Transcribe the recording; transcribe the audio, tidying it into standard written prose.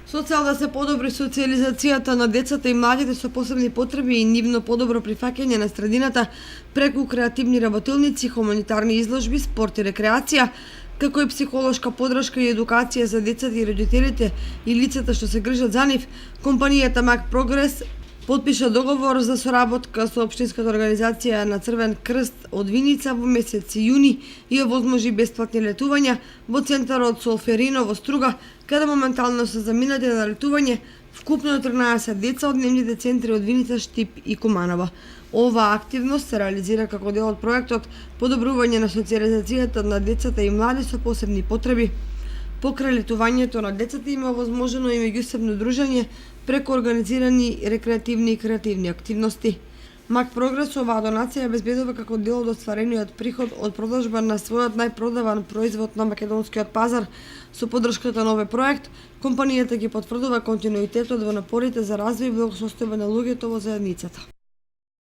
Со цел да се подобри социјализацијата на децата и младите со посебни потреби и нивно подобро прифаќање на средината преку креативни работилници, хуманитарни изложби, спорт и рекреација, како и психолошка подршка и едукација за децата и родителите и лицата што се грижат за нив, компанијата Мак Прогрес потпиша договор за соработка со општинската организација на Црвен крст од Виница во месец јуни и овозможи бесплатни летувања во центарот Солферино во Струга, каде моментално се заминати на летување вкупно 13 деца од дневните центри од Виница, Штип и Куманова. Оваа активност се реализира како дел од проектот подобрување на социјализацијата на децата и млади со посебни потреби. Покрај летувањето на децата има овозможено и меѓусебно дружење преку организирани рекреативни и креативни активности. Мак Прогрес оваа донација обезбедува како дел од остварениот приход од продажба на својот најпродаван производ на македонскиот пазар. Со поддршката на овој проект, компанијата ги потврдува континуитетот во напорите за развој и благосостојба на луѓето во заедницата.